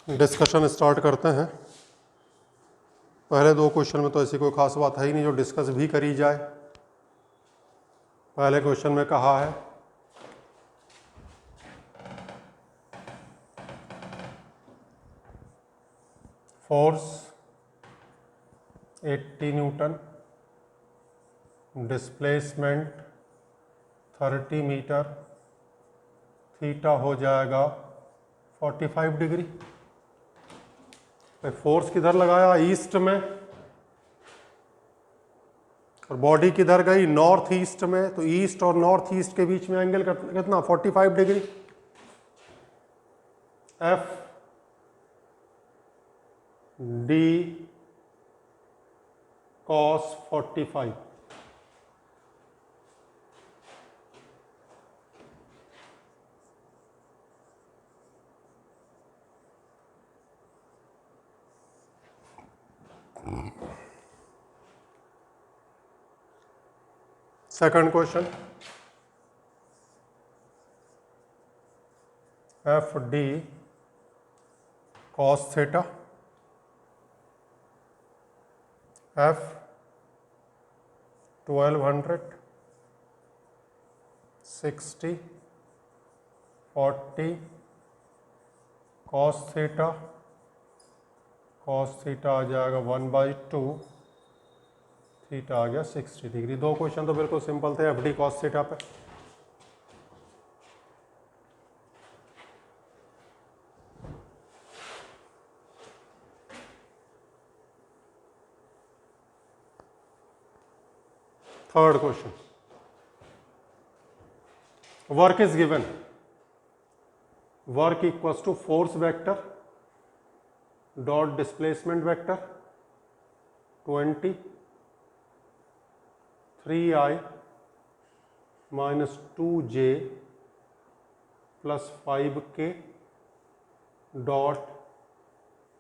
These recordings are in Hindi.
डिस्कशन स्टार्ट करते हैं। पहले दो क्वेश्चन में तो ऐसी कोई खास बात है ही नहीं जो डिस्कस भी करी जाए। पहले क्वेश्चन में कहा है force 80 newton, displacement 30 metre, theta हो जाएगा 45 डिग्री। फोर्स किधर लगाया? ईस्ट में, और बॉडी किधर गई? नॉर्थ ईस्ट में। तो ईस्ट और नॉर्थ ईस्ट के बीच में एंगल कितना? 45 degree. F D cos 45। Second question, F D cos theta, F 1200, 60, 40, cos theta आ जाएगा 1/2, थीटा आ गया 60 डिग्री। दो क्वेश्चन तो बिल्कुल सिंपल थे एफ डी कॉस थीटा पे। Third question, work is given, work equals to force vector dot displacement vector 20, 3i minus 2j plus 5k dot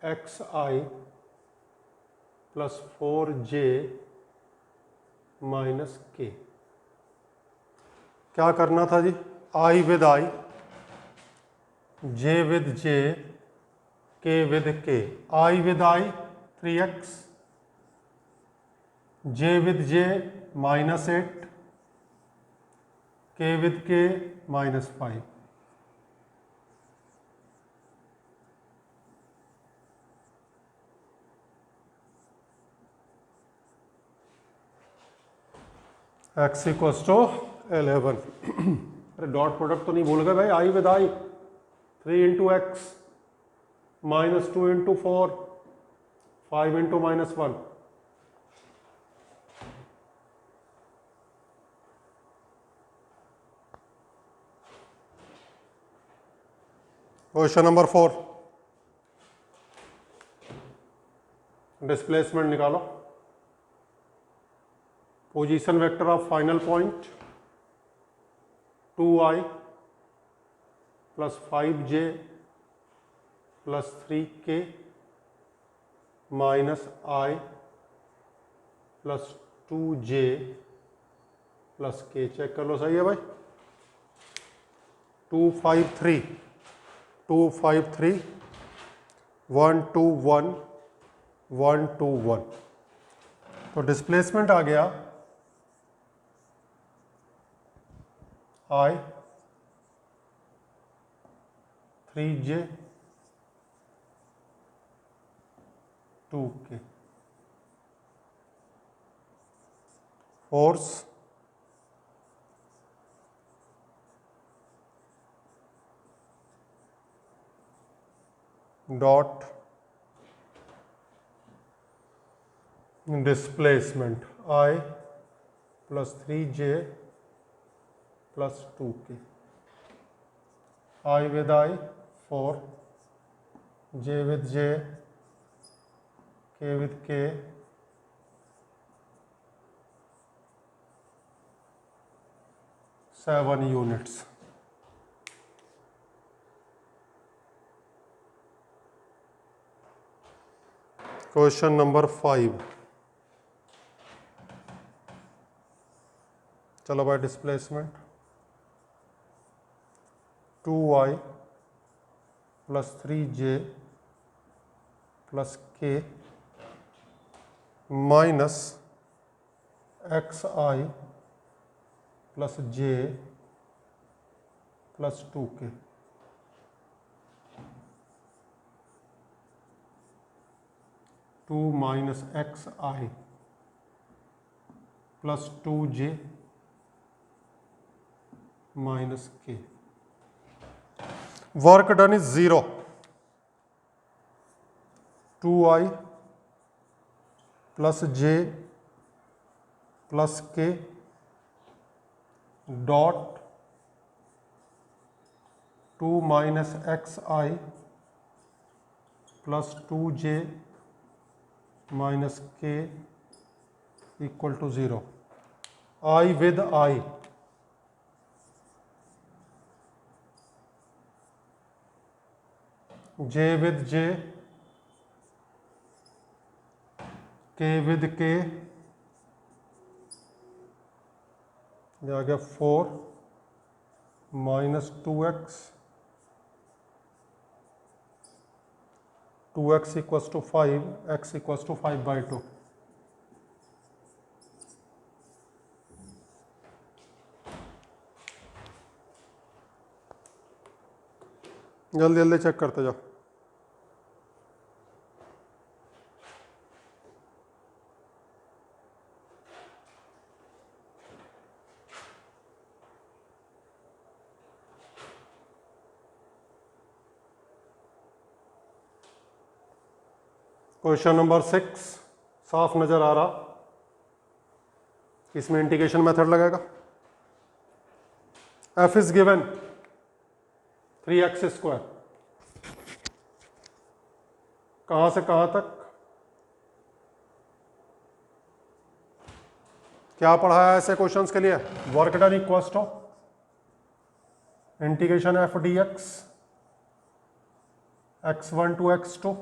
xi plus 4j minus k। क्या करना था जी? i with i, j with j, k with k। i with i 3x, j with j minus 8, k with k minus 5। x equals to 11। अरे डॉट प्रोडक्ट तो नहीं भूल गए भाई? i with i 3 into x minus 2 into 4, 5 into minus 1। Question number 4, displacement निकालो। Position vector of final point 2i plus 5j plus 3k minus i plus 2j plus k। Check कर लो, सही है भाई? 253 1 2 1 1 2 1। तो डिस्प्लेसमेंट आ गया i 3j 2k। Force dot displacement i plus 3j plus 2k। i with i 4, j with j, k with k, 7 units. Question number 5, चलो भाई। Displacement 2i plus 3j plus k minus x i plus j plus 2k। Two minus x i plus 2j minus k. Work done is 0। 2i plus j plus k dot 2 minus x i plus 2j minus k equal to 0। I with I, J with J, K with K, ये आ गया 4 minus 2x, 2x equals to 5, x equals to 5/2। जल्दी जल्दी चेक करते जाओ। क्वेश्चन नंबर 6 साफ नजर आ रहा, इसमें इंटीग्रेशन मेथड लगेगा। f is given 3x²। कहां से कहां तक क्या पढ़ा है ऐसे क्वेश्चंस के लिए? Work done equals to integration f dx x1 to x2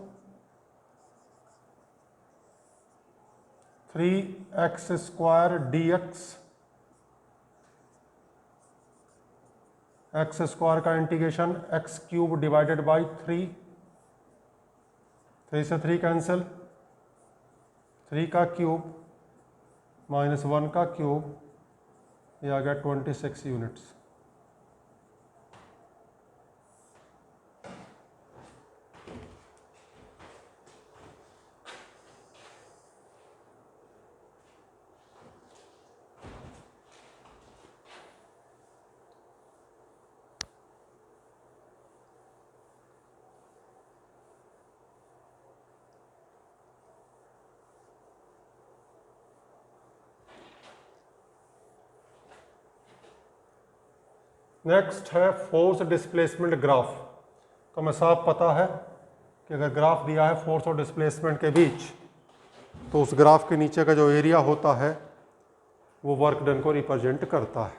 3x² dx, x² का इंटीग्रेशन x³ डिवाइडेड बाई 3, 3 से 3 कैंसिल, 3 का क्यूब माइनस 1 का क्यूब, ये आ गया 26 यूनिट्स। नेक्स्ट है फोर्स डिस्प्लेसमेंट ग्राफ। तो हमें साफ पता है कि अगर ग्राफ दिया है फोर्स और डिस्प्लेसमेंट के बीच, तो उस ग्राफ के नीचे का जो एरिया होता है वो वर्क डन को रिप्रेजेंट करता है।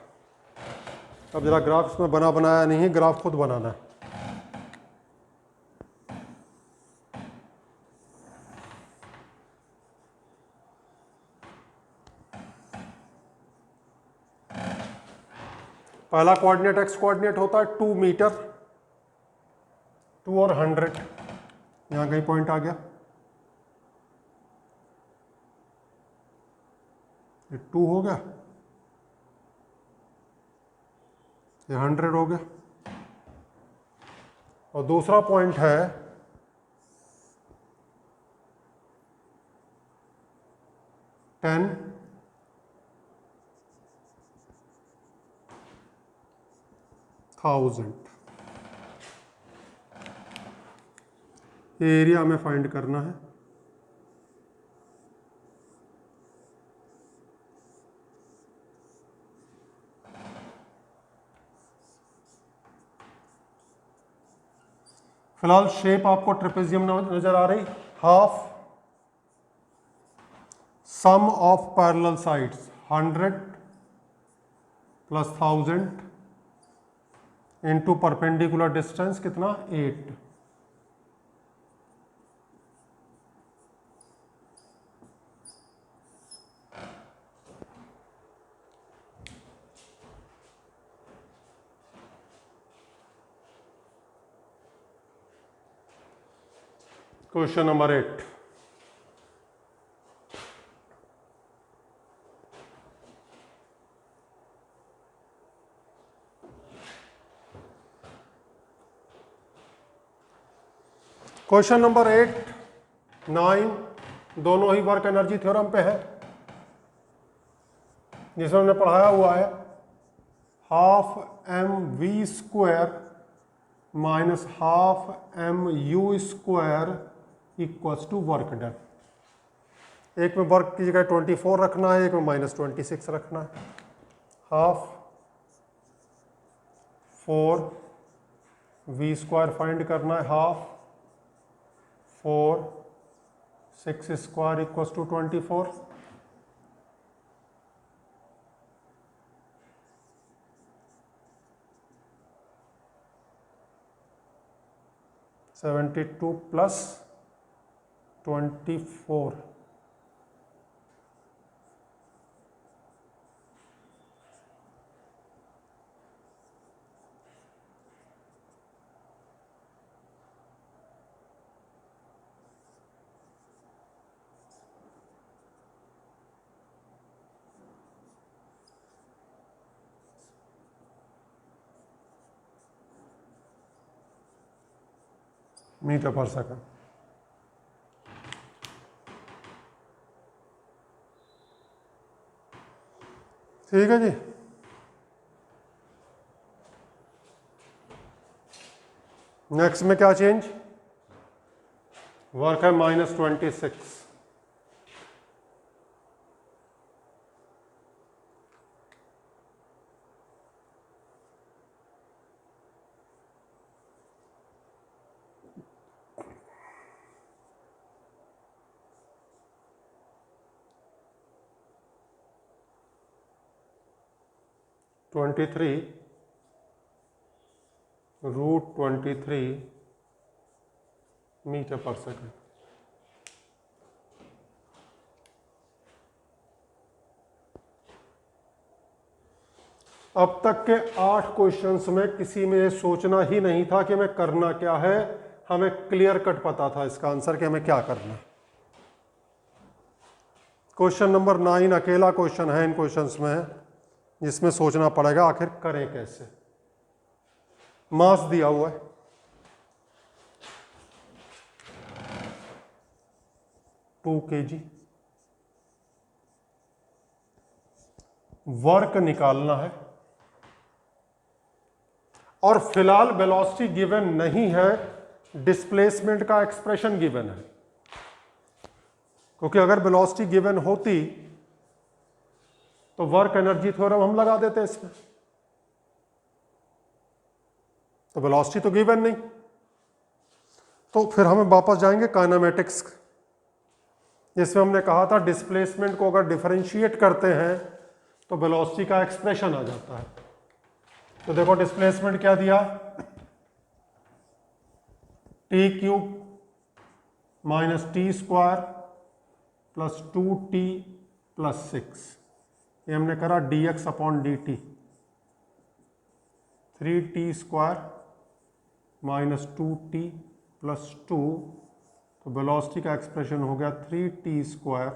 अब जरा ग्राफ इसमें बना बनाया नहीं है, ग्राफ खुद बनाना है। पहला कोऑर्डिनेट एक्स कोऑर्डिनेट होता है 2 मीटर, 2 और 100, यहां कहीं पॉइंट आ गया, ये 2 हो गया, ये 100 हो गया, और दूसरा पॉइंट है 10,000। ये एरिया हमें फाइंड करना है। फिलहाल शेप आपको ट्रेपेजियम नजर आ रही, half sum of parallel sides 100 plus 1000 into perpendicular distance कितना 8। Question number 8। क्वेश्चन नंबर 8, 9 दोनों ही वर्क एनर्जी थ्योरम पे है, जिसमें हमने पढ़ाया हुआ है ½mv² minus ½mu² equals to work done. एक में वर्क की जगह 24 रखना है, एक में -26 रखना है। ½4v² फाइंड करना है, ½4 6² इक्वल्स टू 24। 72 प्लस 24, मीटर पर सेकंड। ठीक है जी। नेक्स्ट में क्या चेंज? वर्क है -26। √23 मीटर पर सेकंड। अब तक के 8 क्वेश्चंस में किसी में ये सोचना ही नहीं था कि हमें करना क्या है, हमें क्लियर कट पता था इसका आंसर कि हमें क्या करना है। क्वेश्चन नंबर 9 अकेला क्वेश्चन है इन क्वेश्चंस में जिसमें सोचना पड़ेगा आखिर करें कैसे। मास दिया हुआ है, टू kg, वर्क निकालना है और फिलहाल वेलोसिटी गिवन नहीं है, डिस्प्लेसमेंट का एक्सप्रेशन गिवन है। क्योंकि अगर वेलोसिटी गिवन होती तो वर्क एनर्जी थ्योरम हम लगा देते इसमें, तो वेलोसिटी तो गिवन नहीं, तो फिर हम वापस जाएंगे काइनेमेटिक्स, जिसमें हमने कहा था डिस्प्लेसमेंट को अगर डिफरेंशिएट करते हैं तो वेलोसिटी का एक्सप्रेशन आ जाता है। तो देखो डिस्प्लेसमेंट क्या दिया, t³ minus t² plus 2t plus 6, ये हमने करा dx/dt, 3t² minus 2t plus 2, तो वेलोसिटी का एक्सप्रेशन हो गया 3t²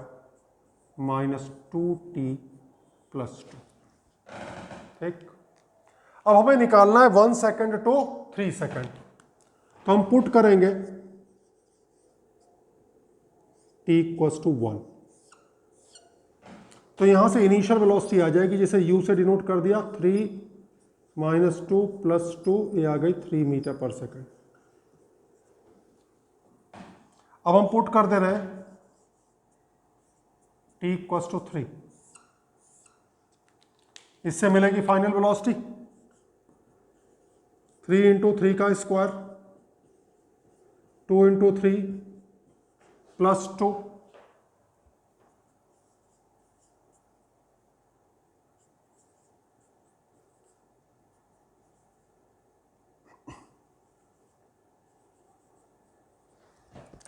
माइनस 2t प्लस 2। ठीक, अब हमें निकालना है 1 सेकेंड टू 3 सेकेंड, तो हम पुट करेंगे t इक्वल्स टू 1, तो यहां से इनिशियल वेलोसिटी आ जाएगी, जिसे u से डिनोट कर दिया, 3 माइनस 2 प्लस 2, ये आ गई 3 मीटर पर सेकेंड। अब हम पुट कर दे रहे हैं t इक्वल्स टू 3, इससे मिलेगी फाइनल वेलोसिटी 3 इंटू 3 का स्क्वायर, 2 इंटू 3 प्लस 2,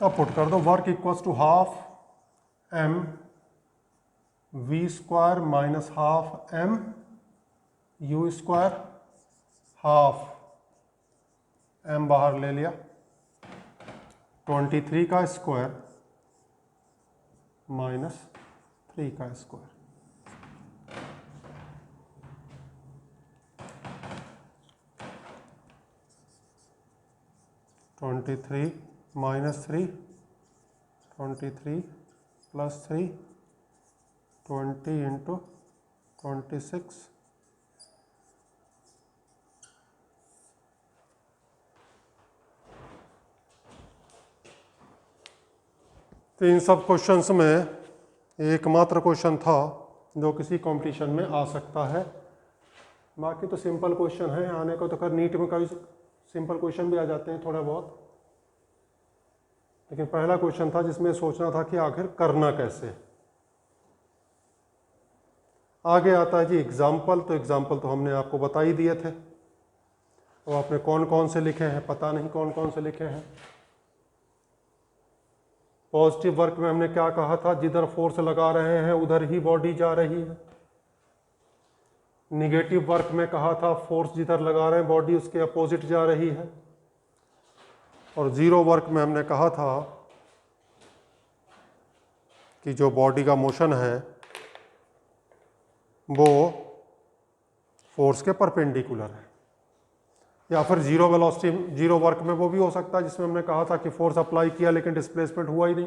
अब पुट कर दो work equals to ½mv² minus ½mu², ½ m बाहर ले लिया, 23 का स्क्वायर माइनस 3 का square. Twenty three minus 3, 23 plus 3, 20 into 26, तो इन सब क्वेश्चंस में एकमात्र क्वेश्चन था जो किसी कंपटीशन में आ सकता है। बाकी तो सिंपल क्वेश्चन है, आने को तो कर नीट में कभी सिंपल क्वेश्चन भी आ जाते हैं थोड़ा बहुत, लेकिन पहला क्वेश्चन था जिसमें सोचना था कि आखिर करना कैसे। आगे आता है जी एग्जाम्पल, तो एग्जाम्पल तो हमने आपको बता ही दिए थे। तो आपने कौन कौन से लिखे हैं पता नहीं, कौन कौन से लिखे हैं। पॉजिटिव वर्क में हमने क्या कहा था, जिधर फोर्स लगा रहे हैं उधर ही बॉडी जा रही है। निगेटिव वर्क में कहा था फोर्स जिधर लगा रहे हैं बॉडी उसके अपोजिट जा रही है। और जीरो वर्क में हमने कहा था कि जो बॉडी का मोशन है वो फोर्स के परपेंडिकुलर है। या फिर जीरो वेलोसिटी जीरो वर्क में वो भी हो सकता है जिसमें हमने कहा था कि फोर्स अप्लाई किया लेकिन डिस्प्लेसमेंट हुआ ही नहीं।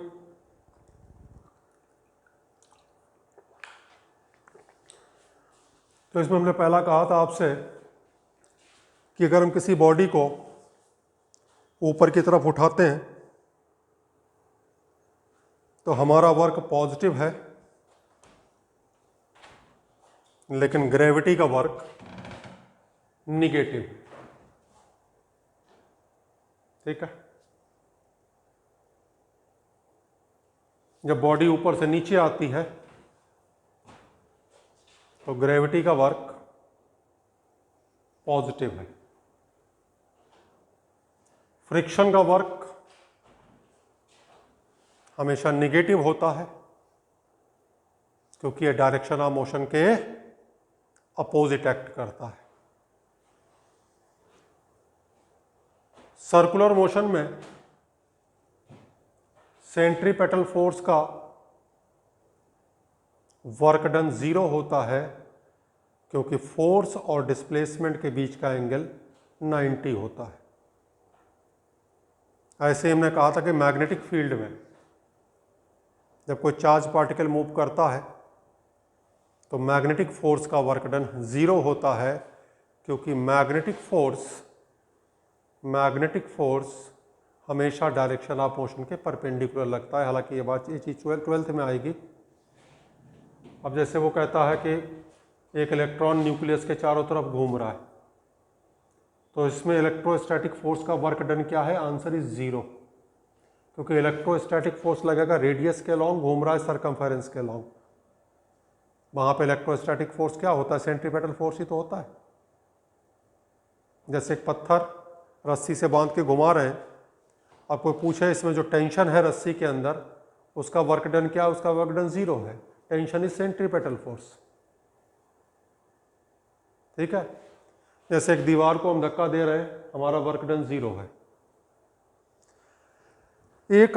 तो इसमें हमने पहला कहा था आपसे कि अगर हम किसी बॉडी को ऊपर की तरफ उठाते हैं तो हमारा वर्क पॉजिटिव है, लेकिन ग्रेविटी का वर्क निगेटिव। ठीक है, जब बॉडी ऊपर से नीचे आती है तो ग्रेविटी का वर्क पॉजिटिव है। फ्रिक्शन का वर्क हमेशा निगेटिव होता है क्योंकि यह डायरेक्शन ऑफ मोशन के अपोजिट एक्ट करता है। सर्कुलर मोशन में सेंट्रीपेटल फोर्स का वर्क डन जीरो होता है क्योंकि फोर्स और डिस्प्लेसमेंट के बीच का एंगल 90 होता है। ऐसे हमने कहा था कि मैग्नेटिक फील्ड में जब कोई चार्ज पार्टिकल मूव करता है तो मैग्नेटिक फोर्स का वर्क डन जीरो होता है क्योंकि मैग्नेटिक फोर्स हमेशा डायरेक्शन ऑफ मोशन के परपेंडिकुलर लगता है। हालांकि ये चीज़ 12th में आएगी। अब जैसे वो कहता है कि एक इलेक्ट्रॉन न्यूक्लियस के चारों तरफ घूम रहा है, तो इसमें इलेक्ट्रोस्टैटिक फोर्स का वर्क डन क्या है, आंसर इज जीरो, क्योंकि इलेक्ट्रोस्टैटिक फोर्स लगेगा रेडियस के लॉन्ग, घूम रहा है सरकमफेरेंस के लॉन्ग। वहाँ पे इलेक्ट्रोस्टैटिक फोर्स क्या होता है, सेंट्रीपेटल फोर्स ही तो होता है। जैसे एक पत्थर रस्सी से बांध के घुमा रहे हैं, अब कोई पूछे इसमें जो टेंशन है रस्सी के अंदर उसका वर्क डन क्या है, उसका वर्क डन जीरो है। Tension is centripetal force. ठीक है, जैसे एक दीवार को हम धक्का दे रहे हैं, हमारा वर्क डन जीरो है। एक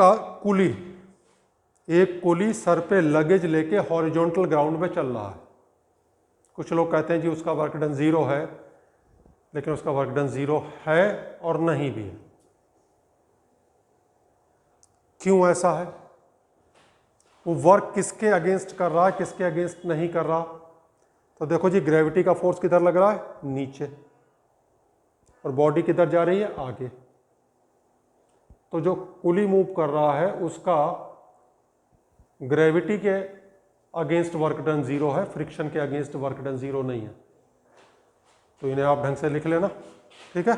कुली सर पे लगेज लेके हॉरिजॉन्टल ग्राउंड में चल रहा है। कुछ लोग कहते हैं जी उसका वर्क डन जीरो है, लेकिन उसका वर्क डन जीरो है और नहीं भी है। क्यों ऐसा है? वो वर्क किसके अगेंस्ट कर रहा है, किसके अगेंस्ट नहीं कर रहा? तो देखो जी, ग्रेविटी का फोर्स किधर लग रहा है, नीचे, और बॉडी किधर जा रही है, आगे। तो जो कुली मूव कर रहा है उसका ग्रेविटी के अगेंस्ट वर्क डन जीरो है, फ्रिक्शन के अगेंस्ट वर्क डन जीरो नहीं है। तो इन्हें आप ढंग से लिख लेना। ठीक है।